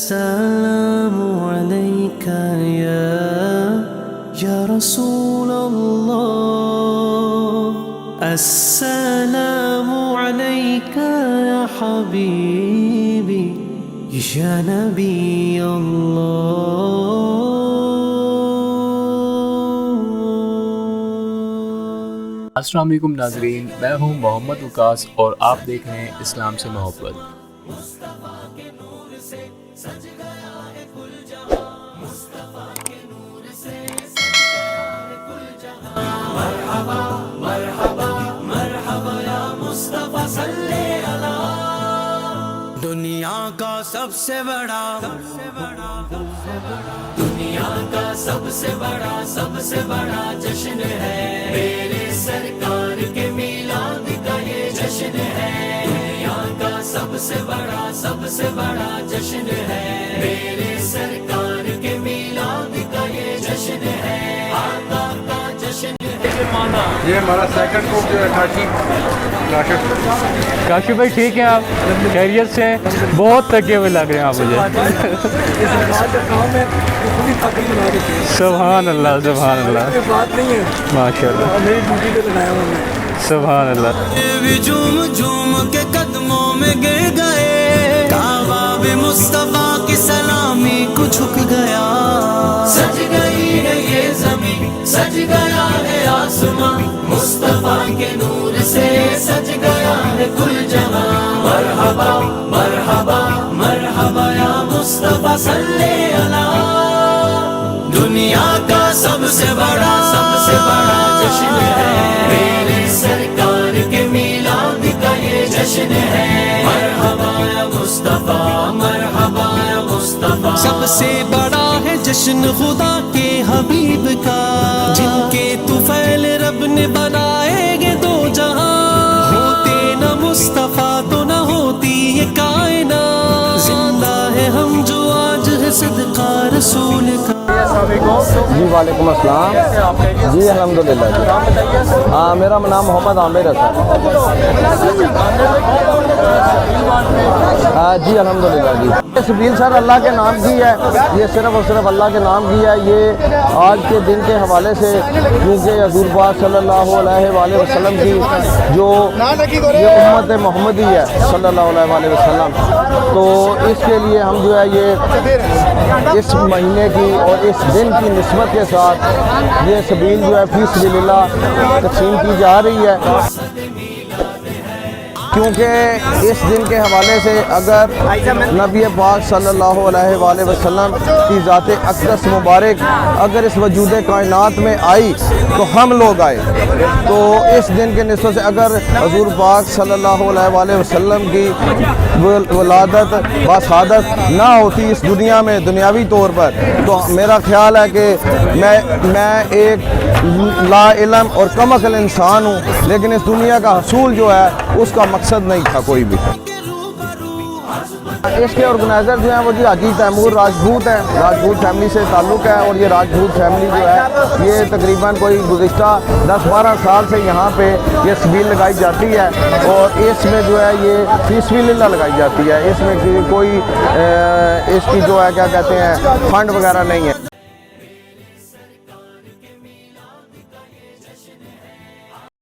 السلام عليك يا رسول الله، السلام عليك يا حبيبي يا نبي الله۔ السلام علیکم ناظرین، میں ہوں محمد وقاص اور آپ دیکھ رہے ہیں اسلام سے محبت۔ دنیا کا سب سے بڑا جشن ہے میرے سرکار کے میلاد کا یہ جشن ہے۔ دنیا کا سب سے بڑا جشن ہے میرے سرکار کے میلاد کا یہ جشن ہے، آقا کا جشن ہے۔ یہ ہمارا سیکنڈ گروپ جو ہے کاشف بھائی ٹھیک ہیں آپ؟ خیریت سے ہیں؟ بہت تھکے ہوئے لگ رہے ہیں آپ مجھے۔ سبحان اللہ سبحان اللہ، ماشاء اللہ، سبحان اللہ۔ جھوم جھوم کے قدموں میں گر گئے، کعبہ بھی مصطفیٰ کی سلامی کو جھک گیا۔ سج گئی ہے یہ زمین، سج گیا ہے آسمان، مصطفیٰ کے نور سے سج گیا ہے کل جہاں۔ مرحبا مرحبا مرحبا یا مصطفیٰ صلی علی۔ دنیا کا سب سے بڑا جشن ہے میرے سرکار کے میلاد کا یہ جشن ہے۔ مرحبا یا مصطفیٰ، مرحبا یا مصطفیٰ۔ سب سے بڑا ہے جشن خدا کے حبیب کا، جن کے طفیل رب نے بنائے گے دو جہاں۔ ہوتے نہ مصطفیٰ تو نہ ہوتی یہ کائنات، زندہ ہے ہم جو آج ہے صدقہ رسول کا۔ جی وعلیکم السلام جی، الحمدللہ جی۔ ہاں، میرا نام محمد عامر ہے سر۔ جی الحمدللہ جی۔ یہ سبیل سر اللہ کے نام کی ہے، یہ صرف اور صرف اللہ کے نام کی ہے۔ یہ آج کے دن کے حوالے سے کیونکہ حضور پاک صلی اللہ علیہ وآلہ وسلم کی جو یہ امت محمدی ہے صلی اللہ علیہ وآلہ وسلم، تو اس کے لیے ہم جو ہے یہ اس مہینے کی اور اس دن کی نسبت کے ساتھ یہ سبیل جو ہے فی سبیل اللہ تقسیم کی جا رہی ہے، کیونکہ اس دن کے حوالے سے اگر نبی پاک صلی اللہ علیہ وآلہ وسلم کی ذات اقدس مبارک اگر اس وجود کائنات میں آئی تو ہم لوگ آئے، تو اس دن کے نسبت سے اگر حضور پاک صلی اللہ علیہ وآلہ وسلم کی ولادت باسعادت نہ ہوتی اس دنیا میں دنیاوی طور پر، تو میرا خیال ہے کہ میں ایک لا علم اور کم عقل انسان ہوں، لیکن اس دنیا کا حصول جو ہے اس کا مقصد نہیں تھا کوئی بھی۔ اس کے آرگنائزر جو ہیں وہ جی حاجی تیمور راجپوت ہیں، راجپوت فیملی سے تعلق ہے، اور یہ راجپوت فیملی جو ہے یہ تقریباً کوئی گزشتہ 10-12 سال سے یہاں پہ یہ سبیل لگائی جاتی ہے، اور اس میں جو ہے یہ فی سبیل اللہ لگائی جاتی ہے، اس میں کوئی اس کی جو ہے کیا کہتے ہیں فنڈ وغیرہ نہیں ہے۔